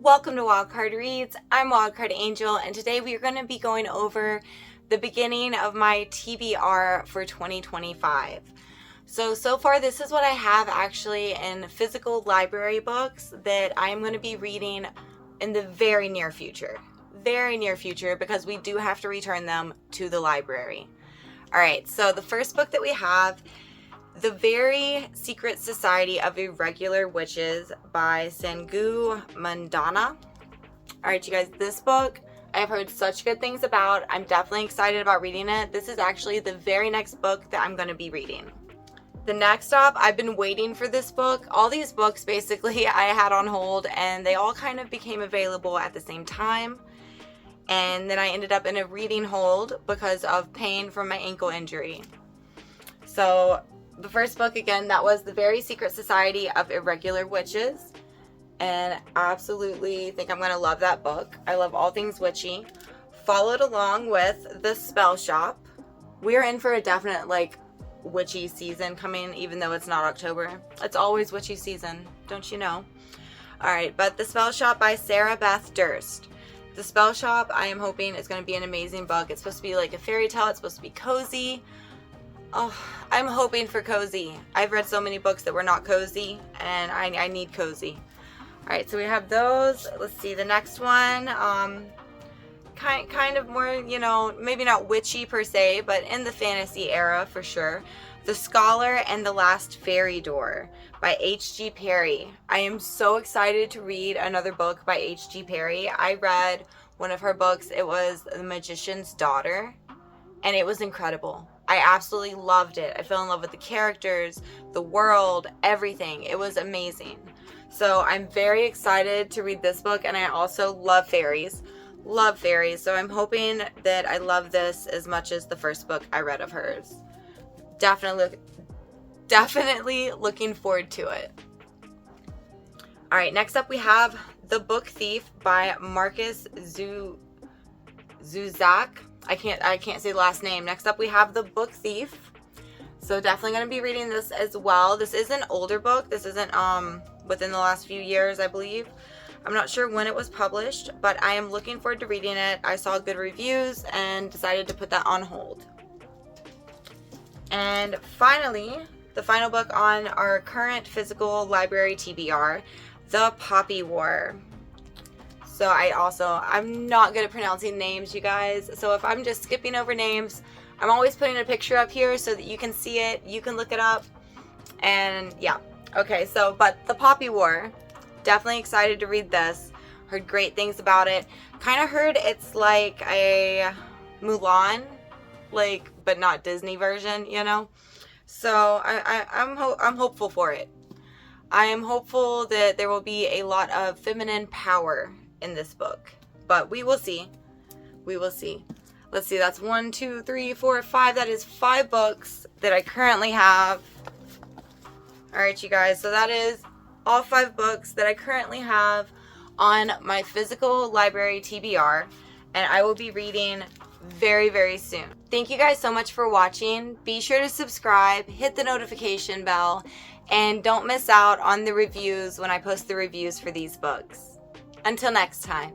Welcome to Wildcard Reads. I'm Wildcard Angel, and today we are going to be going over the beginning of my TBR for 2025. So far this is what I have actually in physical library books that I'm going to be reading in the very near future. Very near future, because we do have to return them to the library. Alright, so the first book that we have, The Very Secret Society of Irregular Witches by Sangu Mandana. Alright, you guys, this book I've heard such good things about. I'm definitely excited about reading it. This is actually the very next book that I'm going to be reading. The next up, I've been waiting for this book. All these books basically I had on hold, and they all kind of became available at the same time. And then I ended up in a reading hold because of pain from my ankle injury. So the first book, again, that was The Very Secret Society of Irregular Witches. And I absolutely think I'm going to love that book. I love all things witchy. Followed along with The Spell Shop. We're in for a definite, witchy season coming, even though it's not October. It's always witchy season, don't you know? Alright, but The Spell Shop by Sarah Beth Durst. The Spell Shop, I am hoping, is going to be an amazing book. It's supposed to be like a fairy tale. It's supposed to be cozy. Oh, I'm hoping for cozy. I've read so many books that were not cozy, and I need cozy. Alright, so we have those. Let's see, the next one, kind of more, maybe not witchy per se, but in the fantasy era for sure. The Scholar and the Last Fairy Door by H.G. Perry. I am so excited to read another book by H.G. Perry. I read one of her books. It was The Magician's Daughter, and it was incredible. I absolutely loved it. I fell in love with the characters, the world, everything. It was amazing. So I'm very excited to read this book, and I also love fairies. Love fairies. So I'm hoping that I love this as much as the first book I read of hers. Definitely looking forward to it. Alright, next up we have The Book Thief by Marcus Zuzak. I can't say the last name. Next up we have The Book Thief. So definitely going to be reading this as well. This is an older book. This isn't within the last few years, I believe. I'm not sure when it was published, but I am looking forward to reading it. I saw good reviews and decided to put that on hold. And finally, the final book on our current physical library TBR, The Poppy War. So I'm not good at pronouncing names, you guys. So if I'm just skipping over names, I'm always putting a picture up here so that you can see it. You can look it up. And yeah. Okay, but The Poppy War. Definitely excited to read this. Heard great things about it. Kind of heard it's like a Mulan, but not Disney version, So I'm hopeful for it. I am hopeful that there will be a lot of feminine power in this book, but we will see. We will see. Let's see, that's 1, 2, 3, 4, 5. That is 5 books that I currently have. Alright, you guys, so that is all 5 books that I currently have on my physical library TBR, and I will be reading very, very soon. Thank you guys so much for watching. Be sure to subscribe, hit the notification bell, and don't miss out on the reviews when I post the reviews for these books. Until next time.